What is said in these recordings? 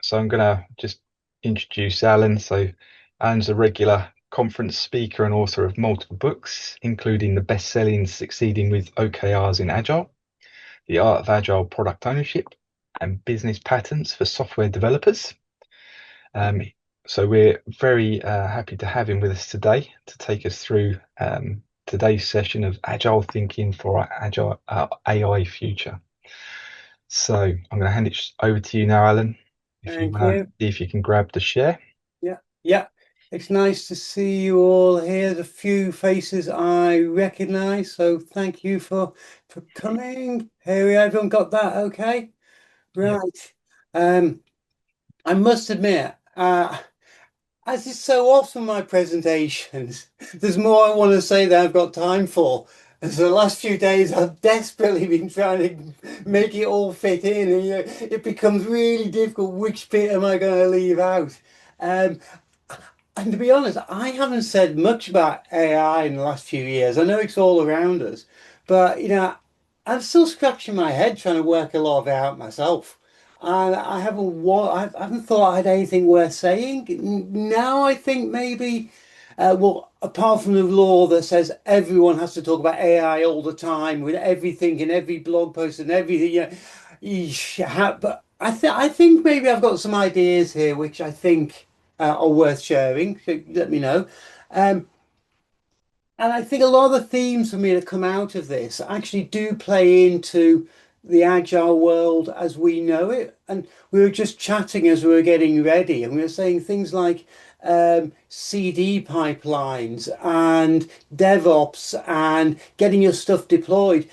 So I'm going to just introduce Alan. So Alan's a regular conference speaker and author of multiple books, including the best-selling Succeeding with OKRs in Agile, The Art of Agile Product Ownership, and Business Patterns for Software Developers. Um, so we're very happy to have him with us today to take us through today's session of Agile thinking for our Agile AI future. So I'm going to hand it over to you now, Alan. If you Thank want to you. see if you can grab the share. Yeah, yeah. It's nice to see you all here. There's a few faces I recognize, so thank you for coming. Here we are. Everyone got that okay? Yeah. Right. Um, I must admit, as is so often my presentations, there's more I want to say than I've got time for. And so the last few days, I've desperately been trying to make it all fit in, and it becomes really difficult. Which bit am I going to leave out? Um, and to be honest, I haven't said much about AI in the last few years. I know it's all around us, but I'm still scratching my head trying to work a lot of it out myself. And I haven't thought I had anything worth saying. Now I think maybe, well, apart from the law that says everyone has to talk about AI all the time with everything in every blog post and everything, but I think maybe I've got some ideas here which I think are worth sharing. So let me know. Um, and I think a lot of the themes for me that come out of this actually do play into the agile world as we know it. And we were just chatting as we were getting ready, and we were saying things like CD pipelines and DevOps and getting your stuff deployed.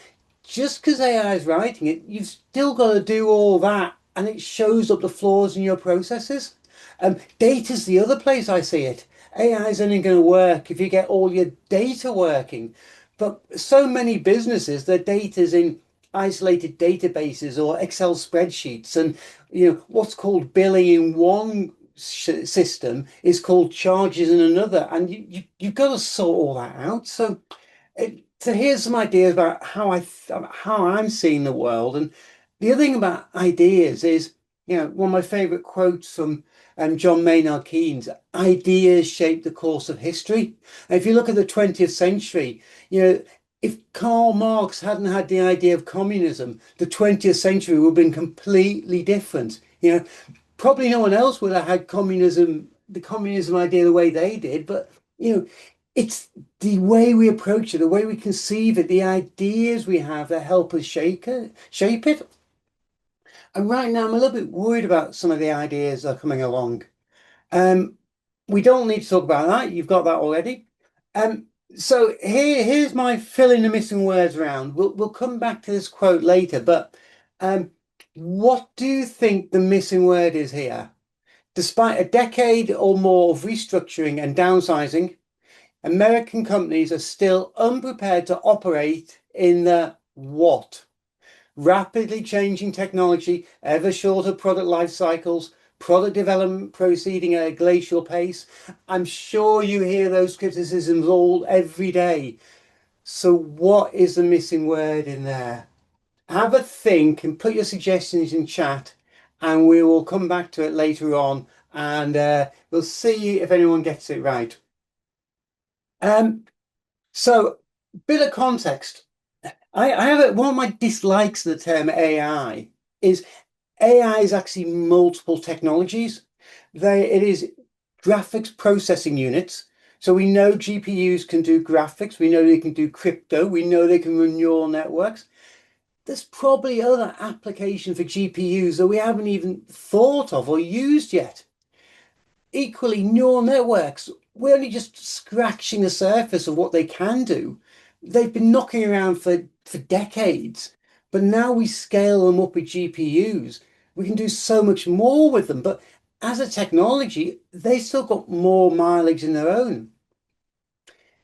Just because AI is writing it, you've still got to do all that, and it shows up the flaws in your processes. Data's the other place I see it. AI is only going to work if you get all your data working. But so many businesses, their data's in isolated databases or Excel spreadsheets, and what's called billing in one system is called charges in another, and you've got to sort all that out. So here's some ideas about how I'm seeing the world. And the other thing about ideas is, one of my favorite quotes from John Maynard Keynes: ideas shape the course of history. And if you look at the 20th century, if Karl Marx hadn't had the idea of communism, the 20th century would have been completely different. Probably no one else would have had the communism idea the way they did, but it's the way we approach it, the way we conceive it, the ideas we have that help us shape it. And right now, I'm a little bit worried about some of the ideas that are coming along. Um, we don't need to talk about that. You've got that already. So here's my fill in the missing words round. We'll come back to this quote later, but um, what do you think the missing word is here? Despite a decade or more of restructuring and downsizing, American companies are still unprepared to operate in the what? Rapidly changing technology, ever shorter product life cycles, product development proceeding at a glacial pace. I'm sure you hear those criticisms all every day. So what is the missing word in there? Have a think and put your suggestions in chat, and we will come back to it later on, and we'll see if anyone gets it right. Um, so, bit of context. I have one of my dislikes of the term AI is AI is actually multiple technologies. It is graphics processing units. So we know GPUs can do graphics. We know they can do crypto. We know they can run neural networks. There's probably other applications for GPUs that we haven't even thought of or used yet. Equally, neural networks, we're only just scratching the surface of what they can do. They've been knocking around for decades, but now we scale them up with GPUs. We can do so much more with them, but as a technology, they still got more mileage in their own.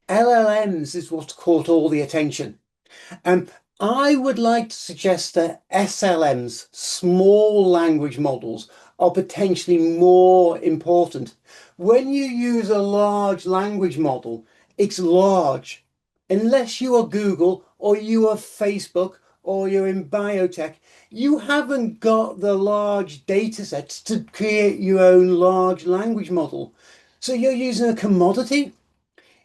LLMs is what's caught all the attention. And I would like to suggest that SLMs, small language models, are potentially more important. When you use a large language model, it's large. Unless you are Google or you are Facebook or you're in biotech, you haven't got the large data sets to create your own large language model. So you're using a commodity.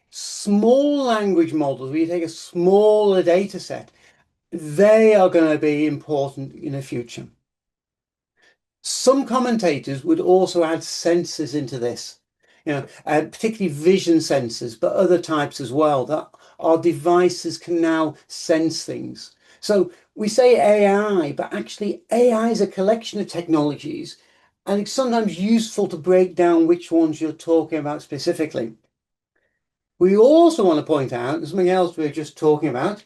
Small language models, where you take a smaller data set, they are going to be important in the future. Some commentators would also add sensors into this, particularly vision sensors, but other types as well, that our devices can now sense things. So we say AI, but actually AI is a collection of technologies, and it's sometimes useful to break down which ones you're talking about specifically. We also want to point out something else we were just talking about,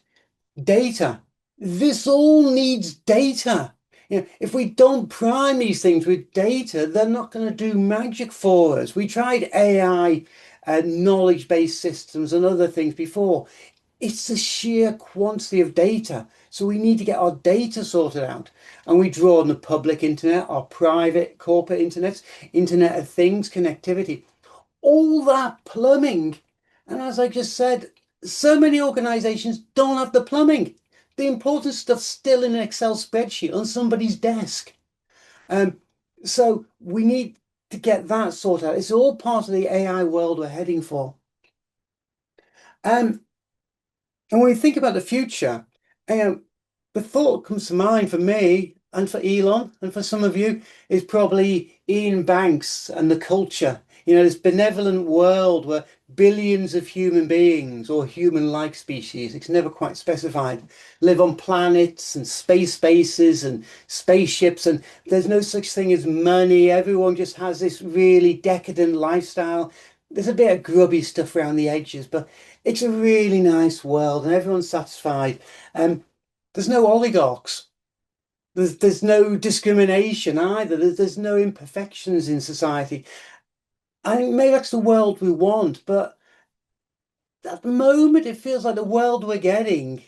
data. This all needs data. If we don't prime these things with data, they're not going to do magic for us. We tried AI, knowledge-based systems and other things before. It's the sheer quantity of data. So we need to get our data sorted out. And we draw on the public internet, our private corporate internets, Internet of Things, connectivity, all that plumbing. And as I just said, so many organizations don't have the plumbing. The important stuff's still in an Excel spreadsheet on somebody's desk. Um, so we need to get that sorted out. It's all part of the AI world we're heading for. Um, and when we think about the future, um, the thought comes to mind for me and for Elon and for some of you is probably Ian Banks and the culture. This benevolent world where billions of human beings or human-like species, it's never quite specified, live on planets and space bases and spaceships, and there's no such thing as money. Everyone just has this really decadent lifestyle. There's a bit of grubby stuff around the edges, but it's a really nice world and everyone's satisfied. There's no oligarchs. There's no discrimination either. There's no imperfections in society. I think maybe that's the world we want, but at the moment it feels like the world we're getting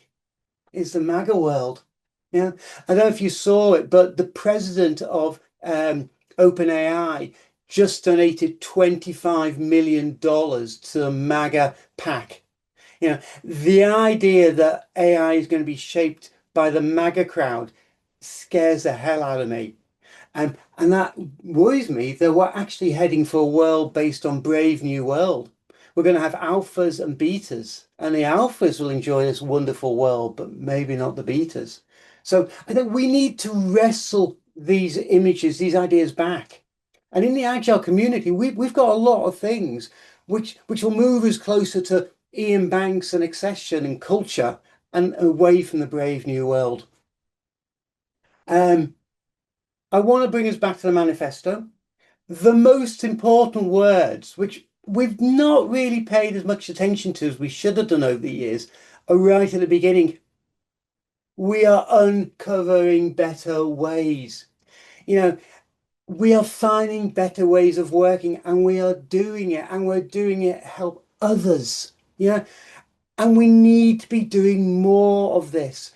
is the MAGA world. Yeah, I don't know if you saw it, but the president of OpenAI just donated $25 million to the MAGA PAC. The idea that AI is going to be shaped by the MAGA crowd scares the hell out of me. And that worries me that we're actually heading for a world based on Brave New World. We're going to have alphas and betas, and the alphas will enjoy this wonderful world, but maybe not the betas. So I think we need to wrestle these images, these ideas back. And in the Agile community, we've got a lot of things which will move us closer to Ian Banks and accession and culture and away from the Brave New World. Um, I want to bring us back to the manifesto. The most important words, which we've not really paid as much attention to as we should have done over the years, are right at the beginning. We are uncovering better ways. You know, we are finding better ways of working and we are doing it and we're doing it to help others. And we need to be doing more of this.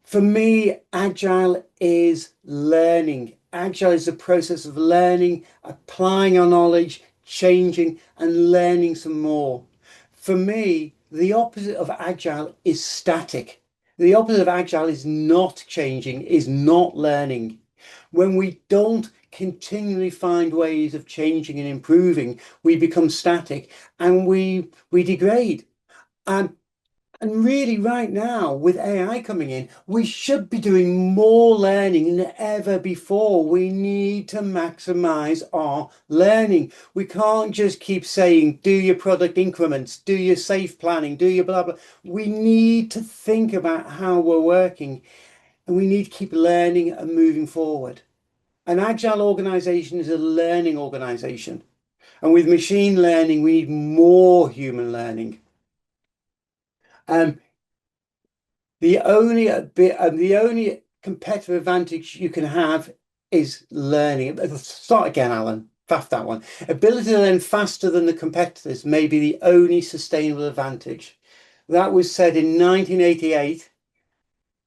For me, Agile is learning. Agile is the process of learning, applying our knowledge, changing, and learning some more. For me, the opposite of Agile is static. The opposite of Agile is not changing, is not learning. When we don't continually find ways of changing and improving, we become static and we degrade. And and really, right now, with AI coming in, we should be doing more learning than ever before. We need to maximize our learning. We can't just keep saying, do your product increments, do your safe planning, do your blah, blah. We need to think about how we're working and we need to keep learning and moving forward. An agile organization is a learning organization. And with machine learning, we need more human learning. Um, the only competitive advantage you can have is learning. Start again, Alan. Faff that one. Ability to learn faster than the competitors may be the only sustainable advantage. That was said in 1988,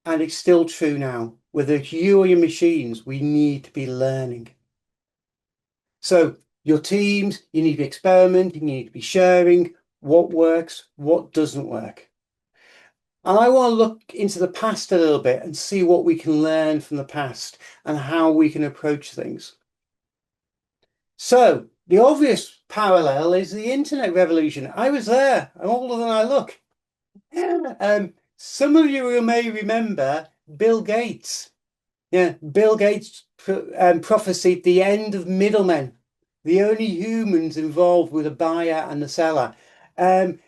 and it's still true now. Whether it's you or your machines, we need to be learning. So your teams, you need to be experimenting, you need to be sharing what works, what doesn't work. And I want to look into the past a little bit and see what we can learn from the past and how we can approach things. So, the obvious parallel is the internet revolution. I was there. I'm older than I look. Some of you may remember Bill Gates. Yeah, Bill Gates prophesied the end of middlemen, the only humans involved with a buyer and a seller. Um,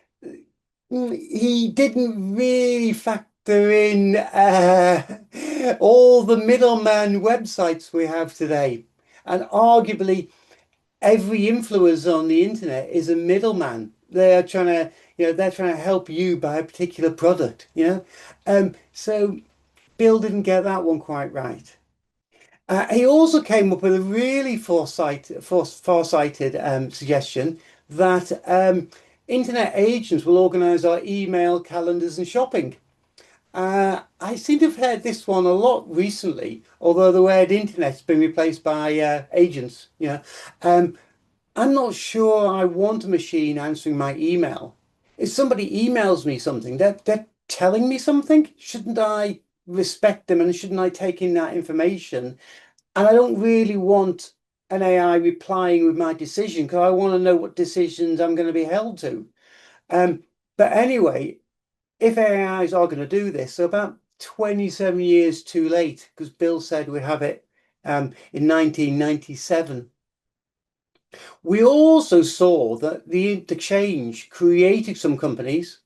he didn't really factor in all the middleman websites we have today. And arguably, every influencer on the internet is a middleman. They're trying to, they're trying to help you buy a particular product. So Bill didn't get that one quite right. He also came up with a really far-sighted suggestion that internet agents will organize our email, calendars, and shopping. I seem to have heard this one a lot recently, although the word internet's been replaced by agents. I'm not sure I want a machine answering my email. If somebody emails me something, they're telling me something. Shouldn't I respect them and shouldn't I take in that information? And I don't really want an AI replying with my decision because I want to know what decisions I'm going to be held to. Um, but anyway, if AIs are going to do this, so about 27 years too late, because Bill said we'd have it in 1997. We also saw that the change created some companies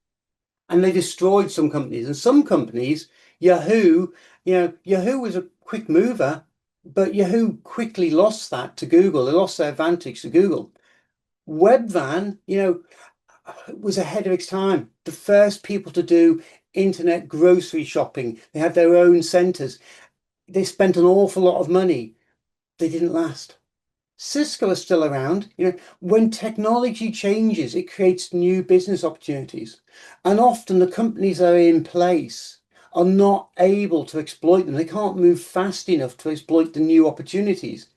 and they destroyed some companies. And some companies, Yahoo, Yahoo was a quick mover, but Yahoo quickly lost that to Google. They lost their advantage to Google. Webvan, was ahead of its time. The first people to do internet grocery shopping. They had their own centers. They spent an awful lot of money. They didn't last. Cisco is still around. When technology changes, it creates new business opportunities. And often the companies that are in place are not able to exploit them. They can't move fast enough to exploit the new opportunities.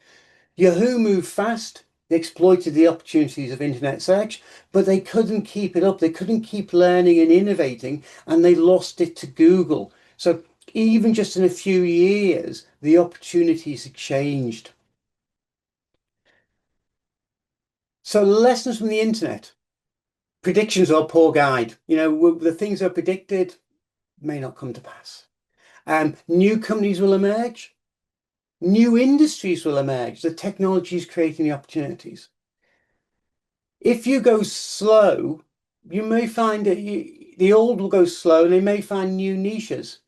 Yahoo moved fast. They exploited the opportunities of internet search, but they couldn't keep it up. They couldn't keep learning and innovating, and they lost it to Google. So even just in a few years, the opportunities have changed. So lessons from the internet. Predictions are a poor guide. The things that are predicted may not come to pass. New companies will emerge. New industries will emerge. The technology is creating the opportunities. If you go slow, you may find that the old will go slow and they may find new niches.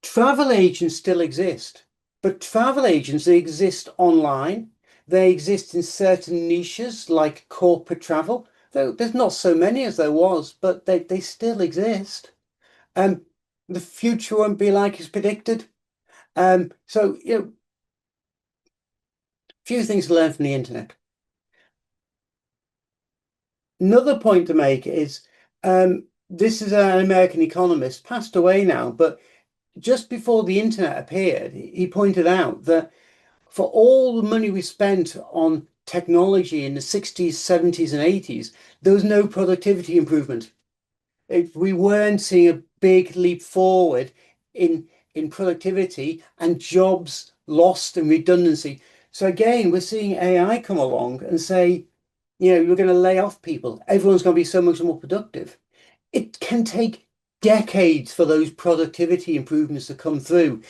Travel agents still exist, but travel agents, they exist online. They exist in certain niches like corporate travel. Though there's not so many as there was, but they still exist. Um, the future won't be like it's predicted. So, few things to learn from the internet. Another point to make is this is an American economist, passed away now, but just before the internet appeared, he pointed out that for all the money we spent on technology in the 60s, 70s, and 80s, there was no productivity improvement. We weren't seeing a big leap forward in productivity and jobs lost and redundancy. So again, we're seeing AI come along and say, you're going to lay off people. Everyone's going to be so much more productive. It can take decades for those productivity improvements to come through.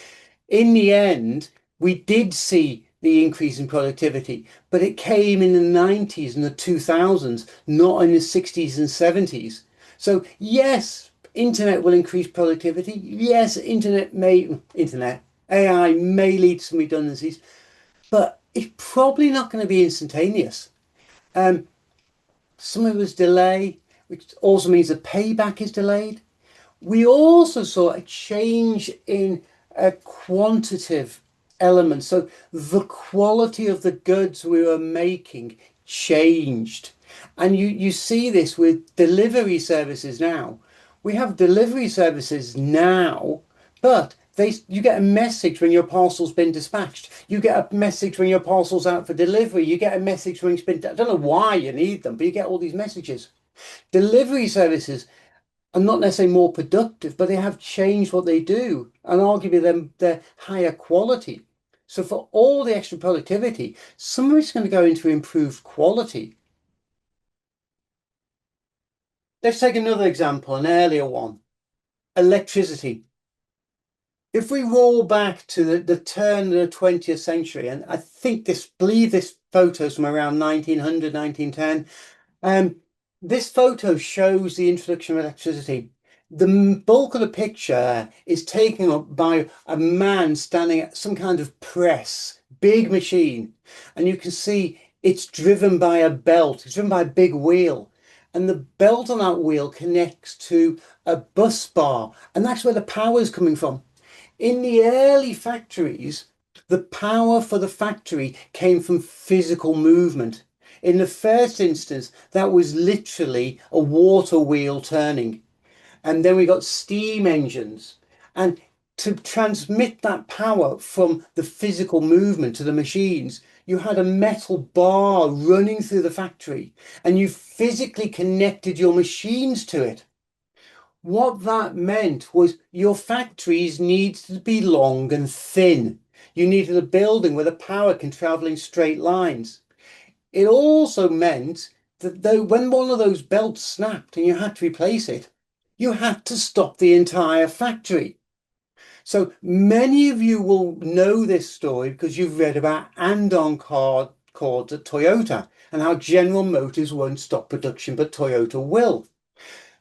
In the end, we did see the increase in productivity, but it came in the 90s and the 2000s, not in the 60s and 70s. So yes, internet will increase productivity. Yes, internet, AI may lead to some redundancies, but it's probably not going to be instantaneous. Um, some of us delay, which also means the payback is delayed. We also saw a change in a quantitative element. So the quality of the goods we were making changed. And you see this with delivery services now. We have delivery services now, but you get a message when your parcel's been dispatched. You get a message when your parcel's out for delivery. You get a message when it's been, I don't know why you need them, but you get all these messages. Delivery services, and not necessarily more productive, but they have changed what they do, and arguably they're higher quality. So for all the extra productivity, some of it's going to go into improved quality. Let's take another example, an earlier one, electricity. If we roll back to the turn of the 20th century, and I think believe this photo's from around 1900, 1910. This photo shows the introduction of electricity. The bulk of the picture is taken up by a man standing at some kind of press, big machine, and you can see it's driven by a belt. It's driven by a big wheel, and the belt on that wheel connects to a bus bar, and that's where the power is coming from. In the early factories, the power for the factory came from physical movement. In the first instance, that was literally a water wheel turning. And then we got steam engines. And to transmit that power from the physical movement to the machines, you had a metal bar running through the factory and you physically connected your machines to it. What that meant was your factories needed to be long and thin. You needed a building where the power can travel in straight lines. It also meant that though when one of those belts snapped and you had to replace it, you had to stop the entire factory. So many of you will know this story because you've read about andon cords at Toyota and how General Motors won't stop production, but Toyota will.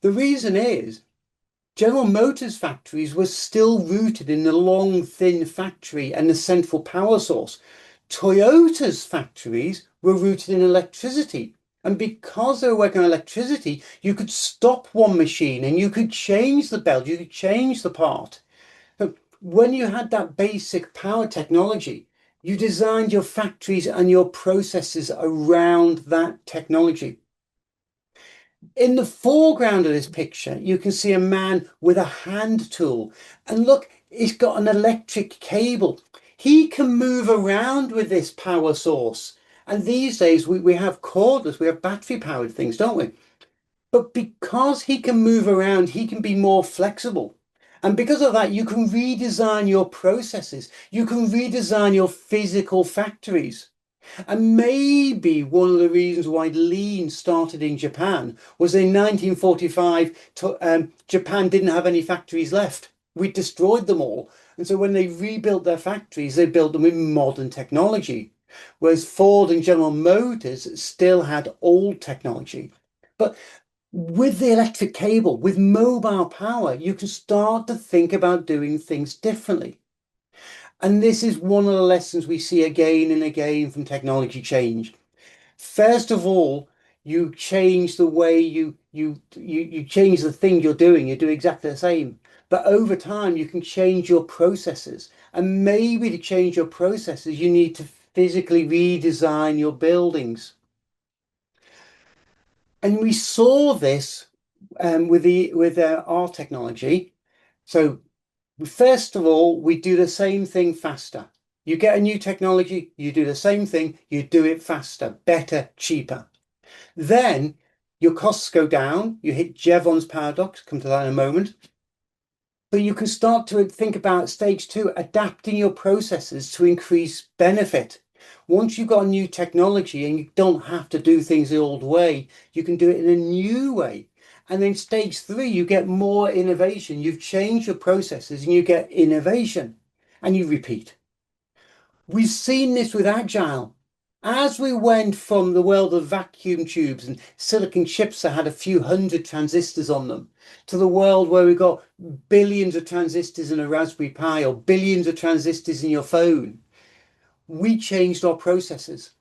The reason is General Motors factories were still rooted in the long, thin factory and the central power source. Toyota's factories were rooted in electricity. And because they were working on electricity, you could stop one machine and you could change the belt, you could change the part. So when you had that basic power technology, you designed your factories and your processes around that technology. In the foreground of this picture, you can see a man with a hand tool. And look, he's got an electric cable. He can move around with this power source. And these days we have cordless, we have battery powered things, don't we? But because he can move around, he can be more flexible. And because of that, you can redesign your processes. You can redesign your physical factories. And maybe one of the reasons why lean started in Japan was in 1945, Japan didn't have any factories left. We destroyed them all. And so when they rebuilt their factories, they built them with modern technology. Whereas Ford and General Motors still had old technology. But with the electric cable, with mobile power, you can start to think about doing things differently. And this is one of the lessons we see again and again from technology change. First of all, you change the way you change the thing you're doing. You do exactly the same. But over time, you can change your processes. And maybe to change your processes, you need to physically redesign your buildings. And we saw this with our technology. So first of all, we do the same thing faster. You get a new technology, you do the same thing, you do it faster, better, cheaper. Then your costs go down. You hit Jevons paradox, come to that in a moment. But you can start to think about stage two, adapting your processes to increase benefit. Once you've got a new technology and you don't have to do things the old way, you can do it in a new way. And then stage three, you get more innovation. You've changed your processes and you get innovation and you repeat. We've seen this with Agile. As we went from the world of vacuum tubes and silicon chips that had a few hundred transistors on them to the world where we've got billions of transistors in a Raspberry Pi or billions of transistors in your phone, we changed our processes.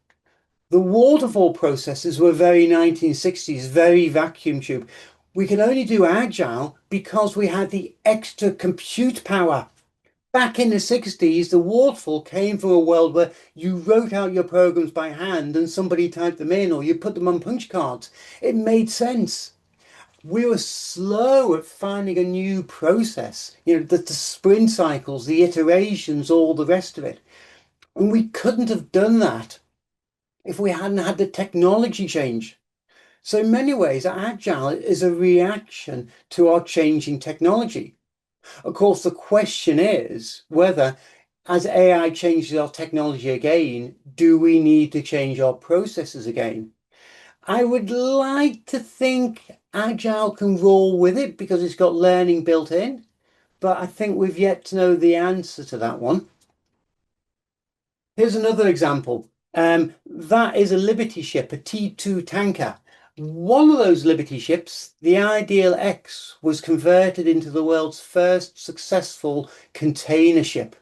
The waterfall processes were very 1960s, very vacuum tube. We can only do Agile because we had the extra compute power. Back in the 60s, the waterfall came from a world where you wrote out your programs by hand and somebody typed them in or you put them on punch cards. It made sense. We were slow at finding a new process, the sprint cycles, the iterations, all the rest of it. And we couldn't have done that if we hadn't had the technology change. So in many ways, Agile is a reaction to our changing technology. Of course, the question is whether, as AI changes our technology again, do we need to change our processes again? I would like to think Agile can roll with it because it's got learning built in, but I think we've yet to know the answer to that one. Here's another example. That is a Liberty ship, a T2 tanker. One of those Liberty ships, the Ideal X, was converted into the world's first successful container ship.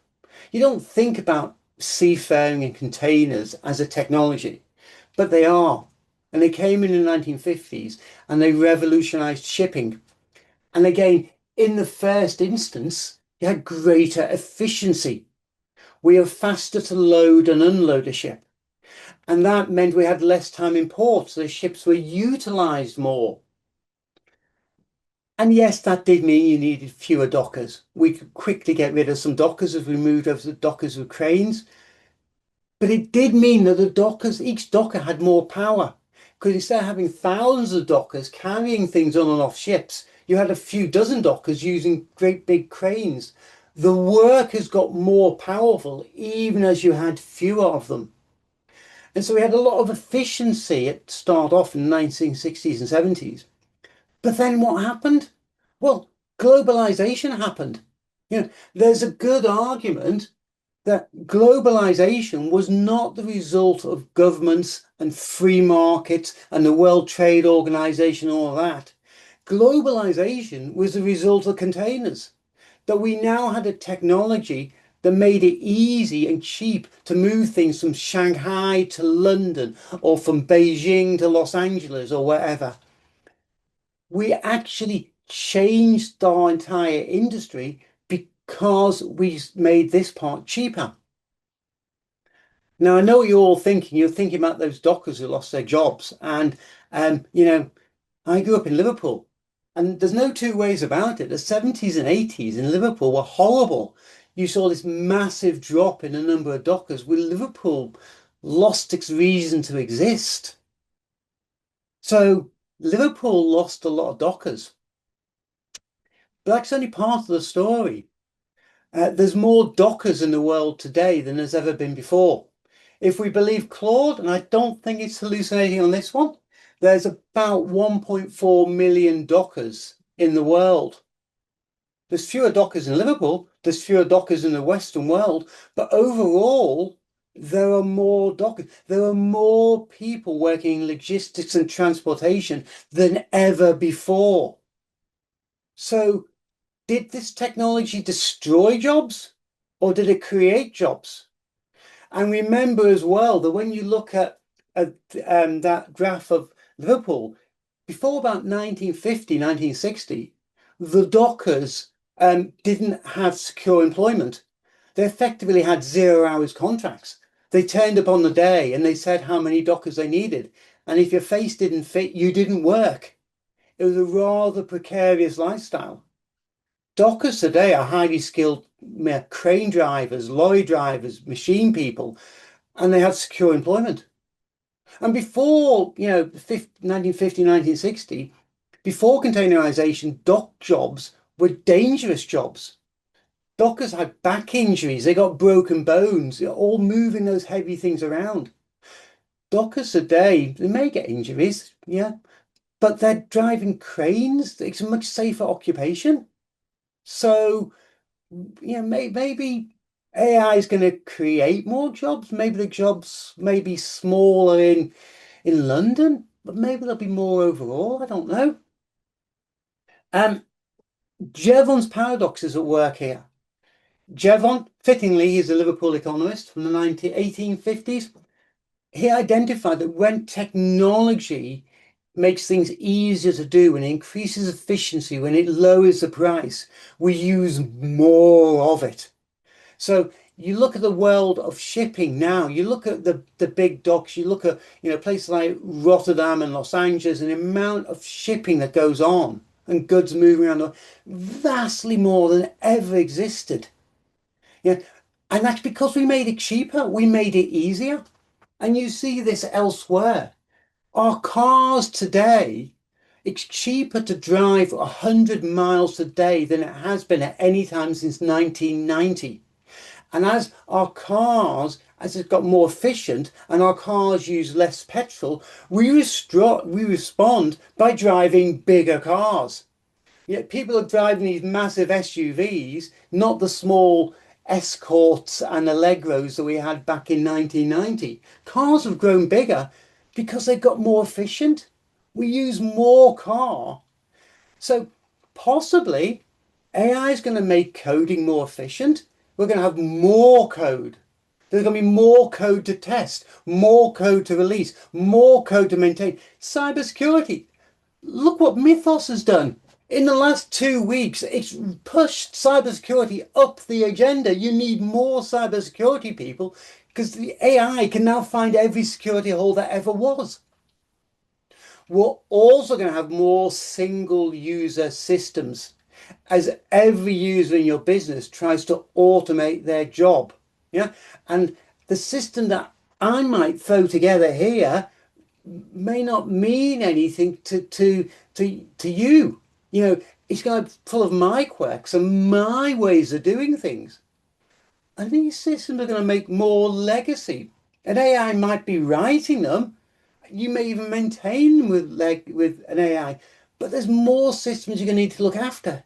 You don't think about seafaring and containers as a technology, but they are. And they came in the 1950s and they revolutionized shipping. And again, in the first instance, you had greater efficiency. We are faster to load and unload a ship. And that meant we had less time in port, so the ships were utilized more. And yes, that did mean you needed fewer dockers. We could quickly get rid of some dockers as we moved over to dockers with cranes. But it did mean that the dockers, each docker had more power. Because instead of having thousands of dockers carrying things on and off ships, you had a few dozen dockers using great big cranes. The workers got more powerful even as you had fewer of them. And so we had a lot of efficiency at start off in the 1960s and 70s. But then what happened? Well, globalization happened. There's a good argument that globalization was not the result of governments and free markets and the World Trade Organization, all of that. Globalization was the result of containers, that we now had a technology that made it easy and cheap to move things from Shanghai to London or from Beijing to Los Angeles or wherever. We actually changed our entire industry because we made this part cheaper. Now, I know what you're all thinking. You're thinking about those dockers who lost their jobs. And, I grew up in Liverpool, and there's no two ways about it. The 70s and 80s in Liverpool were horrible. You saw this massive drop in the number of dockers, where Liverpool lost its reason to exist. So Liverpool lost a lot of dockers. But that's only part of the story. There's more dockers in the world today than there's ever been before. If we believe Claude, and I don't think it's hallucinating on this one, there's about 1.4 million dockers in the world. There's fewer dockers in Liverpool, there's fewer dockers in the Western world, but overall, there are more dockers. There are more people working in logistics and transportation than ever before. So, did this technology destroy jobs or did it create jobs? And remember as well that when you look at that graph of Liverpool, before about 1950, 1960, the dockers didn't have secure employment. They effectively had 0 hours contracts. They turned up on the day and they said how many dockers they needed. And if your face didn't fit, you didn't work. It was a rather precarious lifestyle. Dockers today are highly skilled crane drivers, lorry drivers, machine people, and they have secure employment. And before, 1950, 1960, before containerization, dock jobs were dangerous jobs. Dockers had back injuries, they got broken bones, all moving those heavy things around. Dockers today, they may get injuries, yeah, but they're driving cranes. It's a much safer occupation. So, maybe AI is going to create more jobs. Maybe the jobs may be smaller in London, but maybe there'll be more overall. I don't know. Um, Jevon's paradox is at work here. Jevon, fittingly, is a Liverpool economist from the 1850s. He identified that when technology makes things easier to do and increases efficiency, when it lowers the price, we use more of it. So you look at the world of shipping now, you look at the big docks, you look at places like Rotterdam and Los Angeles, and the amount of shipping that goes on and goods moving around vastly more than ever existed. Yeah. And that's because we made it cheaper, we made it easier. And you see this elsewhere. Our cars today, it's cheaper to drive 100 miles a day than it has been at any time since 1990. And as our cars, as it's got more efficient and our cars use less petrol, we respond by driving bigger cars. Yet people are driving these massive SUVs, not the small Escorts and Allegros that we had back in 1990. Cars have grown bigger because they've got more efficient. We use more car. So possibly AI is going to make coding more efficient. We're going to have more code. There's going to be more code to test, more code to release, more code to maintain. Cybersecurity. Look what Mythos has done. In the last 2 weeks, it's pushed cybersecurity up the agenda. You need more cybersecurity people because the AI can now find every security hole that ever was. We're also going to have more single user systems as every user in your business tries to automate their job. Yeah. And the system that I might throw together here may not mean anything to you. You know, it's going to be full of my quirks and my ways of doing things. And these systems are going to make more legacy. And AI might be writing them. You may even maintain them with an AI, but there's more systems you're going to need to look after.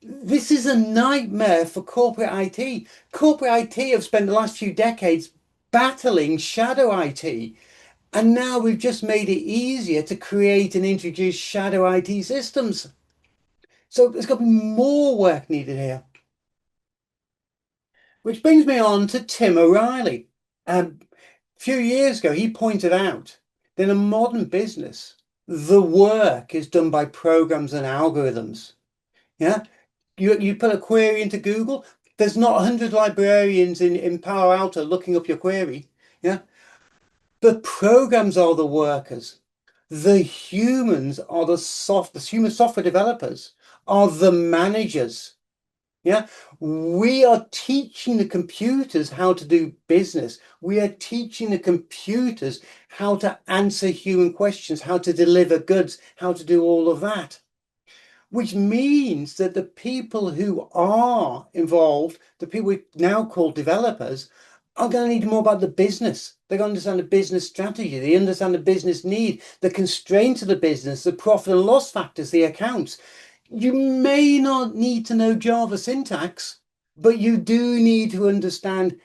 This is a nightmare for corporate IT. Corporate IT have spent the last few decades battling shadow IT. And now we've just made it easier to create and introduce shadow IT systems. So there's got to be more work needed here. Which brings me on to Tim O'Reilly. A few years ago, he pointed out that in a modern business, the work is done by programs and algorithms. Yeah. You put a query into Google, there's not 100 librarians in Palo Alto looking up your query. Yeah. The programs are the workers. The humans are the human software developers are the managers. Yeah. We are teaching the computers how to do business. We are teaching the computers how to answer human questions, how to deliver goods, how to do all of that. Which means that the people who are involved, the people we now call developers, are going to need more about the business. They're going to understand the business strategy. They understand the business need, the constraints of the business, the profit and loss factors, the accounts. You may not need to know Java syntax, but you do need to understand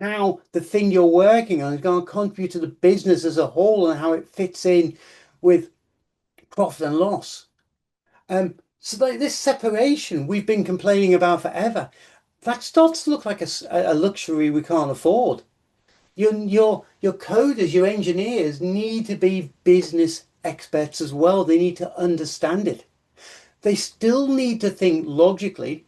how the thing you're working on is going to contribute to the business as a whole and how it fits in with profit and loss. So this separation we've been complaining about forever, that starts to look like a luxury we can't afford. Your coders, your engineers need to be business experts as well. They need to understand it. They still need to think logically.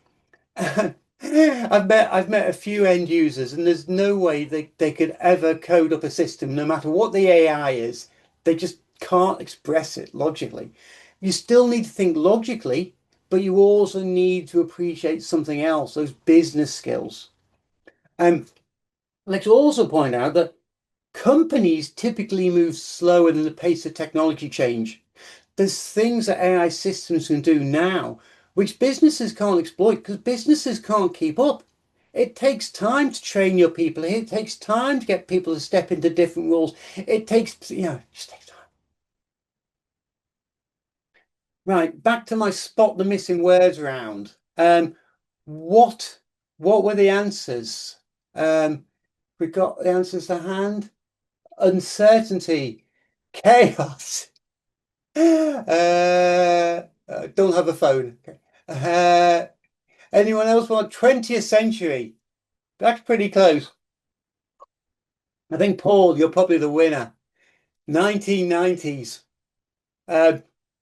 I've met a few end users, and there's no way they could ever code up a system, no matter what the AI is. They just can't express it logically. You still need to think logically, but you also need to appreciate something else, those business skills. And let's also point out that companies typically move slower than the pace of technology change. There's things that AI systems can do now which businesses can't exploit because businesses can't keep up. It takes time to train your people. It takes time to get people to step into different roles. It takes, just takes time. Right, back to my spot the missing words round. What what were the answers? We got the answers to hand. Uncertainty, chaos. Don't have a phone. Okay. Anyone else want 20th century? That's pretty close. I think Paul, you're probably the winner. 1990s. Uh,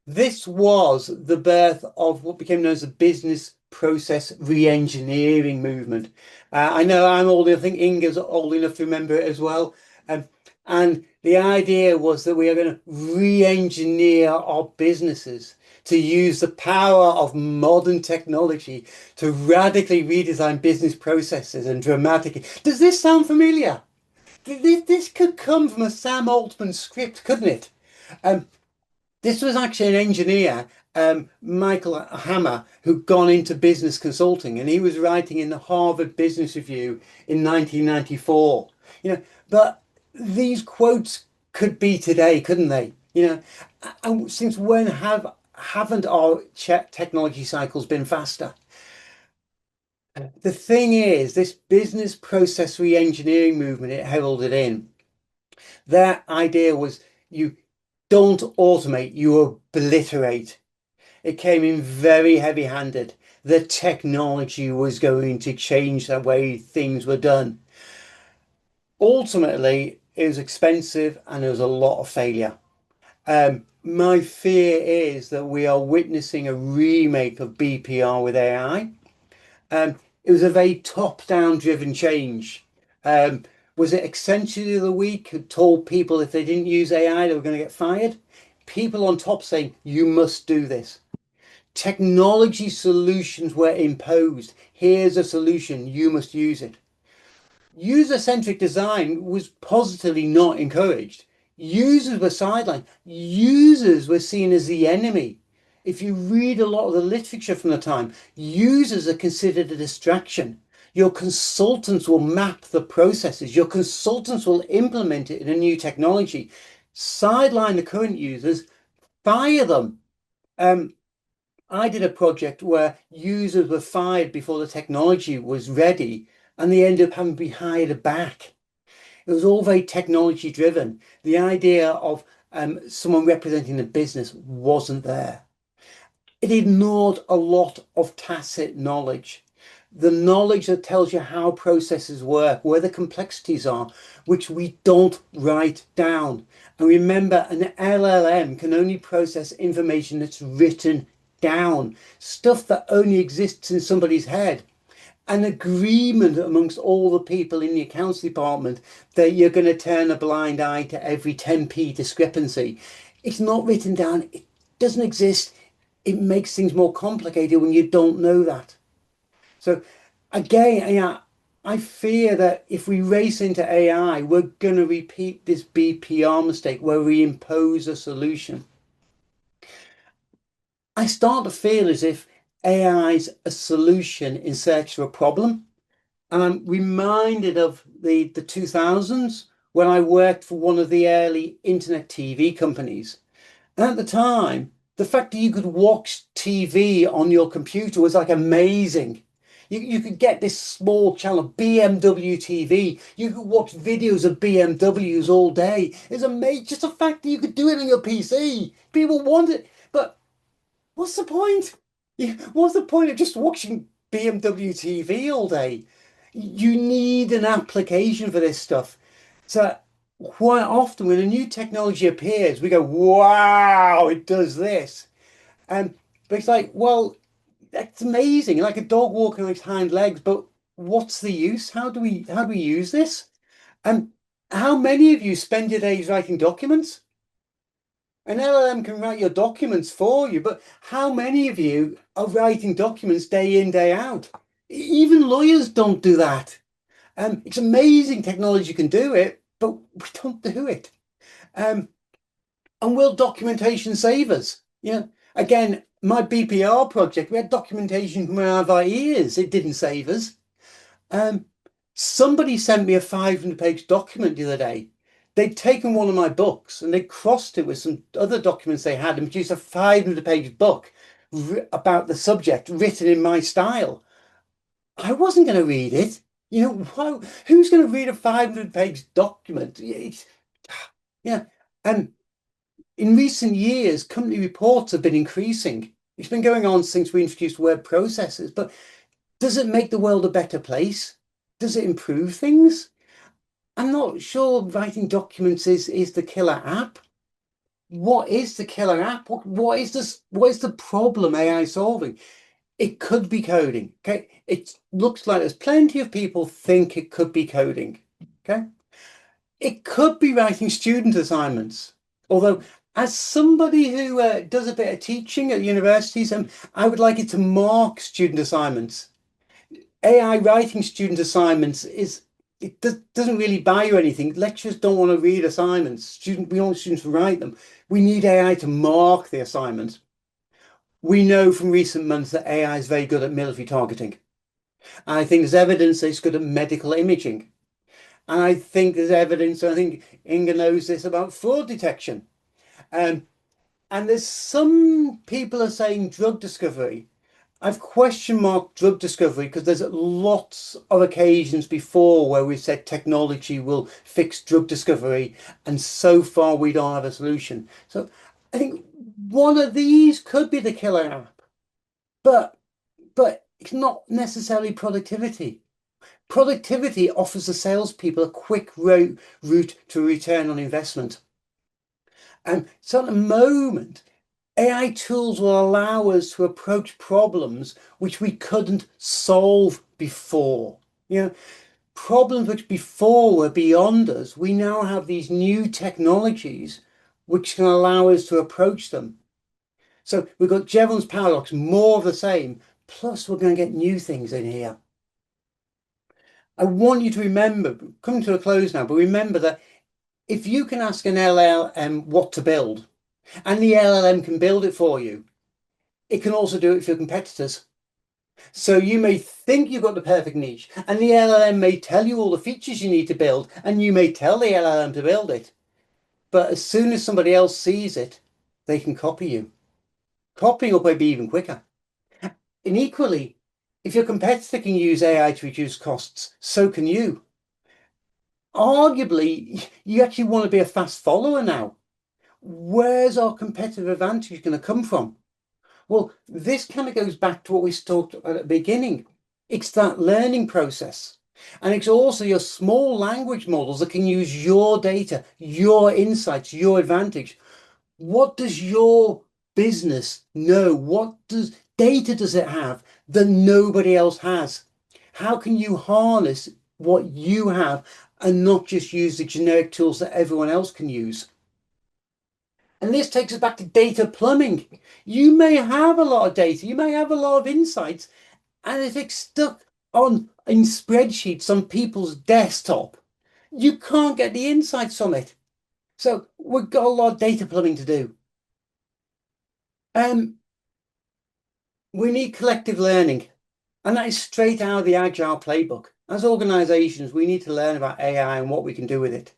this was the birth of what became known as the business process re-engineering movement. I know I'm old, I think Inga's old enough to remember it as well. Um, and the idea was that we are going to re-engineer our businesses to use the power of modern technology to radically redesign business processes and dramatically. Does this sound familiar? This could come from a Sam Altman script, couldn't it? Um, this was actually an engineer, Michael Hammer, who'd gone into business consulting, and he was writing in the Harvard Business Review in 1994. You know, but these quotes could be today, couldn't they? And since when haven't our technology cycles been faster? The thing is, this business process re-engineering movement it heralded in, their idea was you don't automate, you obliterate. It came in very heavy-handed. The technology was going to change the way things were done. Ultimately, it was expensive and there was a lot of failure. My fear is that we are witnessing a remake of BPR with AI. It was a very top-down driven change. Um, was it Accenture of the week who told people if they didn't use AI, they were going to get fired? People on top saying, you must do this. Technology solutions were imposed. Here's a solution, you must use it. User-centric design was positively not encouraged. Users were sidelined. Users were seen as the enemy. If you read a lot of the literature from the time, users are considered a distraction. Your consultants will map the processes. Your consultants will implement it in a new technology. Sideline the current users, fire them. Um, I did a project where users were fired before the technology was ready, and they ended up having to be hired back. It was all very technology driven. The idea of someone representing the business wasn't there. It ignored a lot of tacit knowledge. The knowledge that tells you how processes work, where the complexities are, which we don't write down. And remember, an LLM can only process information that's written down, stuff that only exists in somebody's head. An agreement amongst all the people in the accounts department that you're going to turn a blind eye to every 10p discrepancy. It's not written down. It doesn't exist. It makes things more complicated when you don't know that. So again, yeah, I fear that if we race into AI, we're going to repeat this BPR mistake where we impose a solution. I start to feel as if AI is a solution in search of a problem. And I'm reminded of the 2000s when I worked for one of the early internet TV companies. And at the time, the fact that you could watch TV on your computer was like amazing. You could get this small channel, BMW TV. You could watch videos of BMWs all day. It's amazing. Just the fact that you could do it on your PC. People want it. But what's the point? What's the point of just watching BMW TV all day? You need an application for this stuff. So quite often when a new technology appears, we go, wow, it does this. And but it's like, well, that's amazing, like a dog walking on its hind legs, but what's the use? How do we use this? And how many of you spend your days writing documents? An LLM can write your documents for you, but how many of you are writing documents day in, day out? Even lawyers don't do that. It's amazing technology can do it, but we don't do it. Um, and will documentation save us? Again, my BPR project, we had documentation coming out of our ears. It didn't save us. Um, Somebody sent me a 500-page document the other day. They'd taken one of my books and they crossed it with some other documents they had and produced a 500-page book about the subject written in my style. I wasn't going to read it. Who's going to read a 500-page document? Yeah. And in recent years, company reports have been increasing. It's been going on since we introduced word processors, but does it make the world a better place? Does it improve things? I'm not sure writing documents is the killer app. What is the killer app? What is this? What is the problem AI solving? It could be coding. Okay. It looks like there's plenty of people think it could be coding. Okay. It could be writing student assignments. Although, as somebody who does a bit of teaching at universities, I would like it to mark student assignments. AI writing student assignments doesn't really buy you anything. Lecturers don't want to read assignments. We want students to write them. We need AI to mark the assignments. We know from recent months that AI is very good at military targeting. I think there's evidence that it's good at medical imaging. And I think there's evidence, I think Inga knows this about fraud detection. Um, and there's some people are saying drug discovery. I've question marked drug discovery because there's lots of occasions before where we've said technology will fix drug discovery, and so far we don't have a solution. So I think one of these could be the killer app, but it's not necessarily productivity. Productivity offers the salespeople a quick route to return on investment. And so at the moment, AI tools will allow us to approach problems which we couldn't solve before. You know, problems which before were beyond us, we now have these new technologies which can allow us to approach them. So we've got Jevons paradox, more of the same, plus we're going to get new things in here. I want you to remember, coming to a close now, but remember that if you can ask an LLM what to build, and the LLM can build it for you, it can also do it for your competitors. So you may think you've got the perfect niche, and the LLM may tell you all the features you need to build, and you may tell the LLM to build it. But as soon as somebody else sees it, they can copy you. Copying will be even quicker. And equally, if your competitor can use AI to reduce costs, so can you. Arguably, you actually want to be a fast follower now. Where's our competitive advantage going to come from? Well, this kind of goes back to what we talked about at the beginning. It's that learning process. And it's also your small language models that can use your data, your insights, your advantage. What does your business know? What does data does it have that nobody else has? How can you harness what you have and not just use the generic tools that everyone else can use? And this takes us back to data plumbing. You may have a lot of data, you may have a lot of insights, and if it's stuck on in spreadsheets on people's desktop, you can't get the insights from it. So we've got a lot of data plumbing to do. Um, we need collective learning, and that is straight out of the Agile playbook. As organizations, we need to learn about AI and what we can do with it.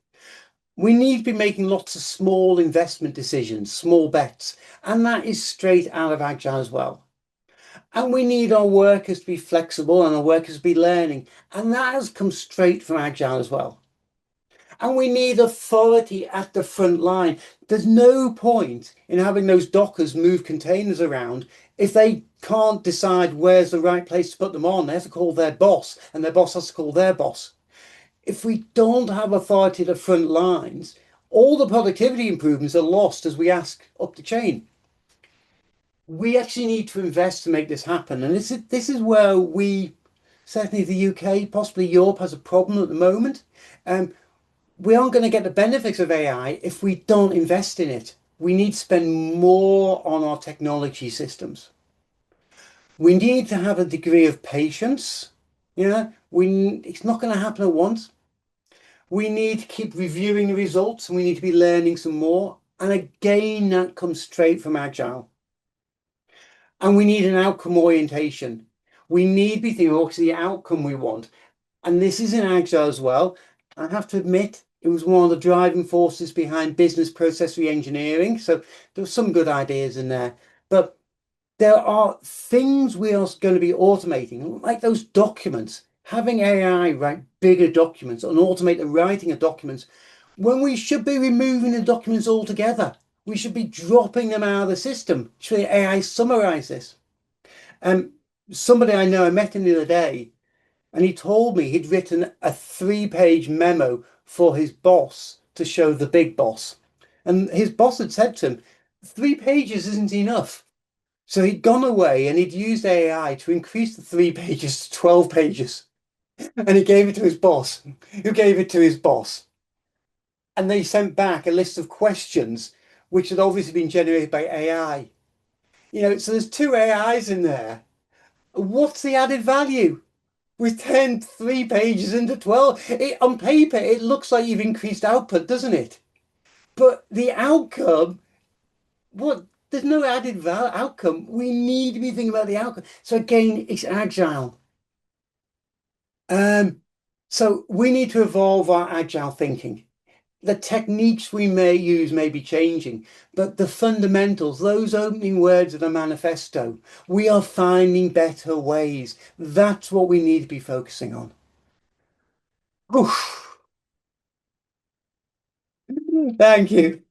We need to be making lots of small investment decisions, small bets, and that is straight out of Agile as well. And we need our workers to be flexible and our workers to be learning, and that has come straight from Agile as well. And we need authority at the front line. There's no point in having those dockers move containers around if they can't decide where's the right place to put them on. They have to call their boss, and their boss has to call their boss. If we don't have authority at the front lines, all the productivity improvements are lost as we ask up the chain. We actually need to invest to make this happen. And this is where we, certainly the UK, possibly Europe, has a problem at the moment. We aren't going to get the benefits of AI if we don't invest in it. We need to spend more on our technology systems. We need to have a degree of patience. It's not going to happen at once. We need to keep reviewing the results and we need to be learning some more. And again, that comes straight from Agile. And we need an outcome orientation. We need to be thinking, what's the outcome we want? And this is in Agile as well. I have to admit, it was one of the driving forces behind business process reengineering. So there were some good ideas in there. But there are things we are going to be automating, like those documents, having AI write bigger documents and automate the writing of documents when we should be removing the documents altogether. We should be dropping them out of the system. Should the AI summarize this? Um, Somebody I know, I met him the other day, and he told me he'd written a 3-page memo for his boss to show the big boss. And his boss had said to him, 3 pages isn't enough. So he'd gone away and he'd used AI to increase the 3 pages to 12 pages. And he gave it to his boss, who gave it to his boss. And they sent back a list of questions which had obviously been generated by AI. So there's two AIs in there. What's the added value? We've turned 3 pages into 12. On paper, it looks like you've increased output, doesn't it? But the outcome, what? There's no added val outcome. We need to be thinking about the outcome. So again, it's agile. Um, so we need to evolve our agile thinking. The techniques we may use may be changing, but the fundamentals, those opening words of the manifesto, we are finding better ways. That's what we need to be focusing on. Oof. Thank you.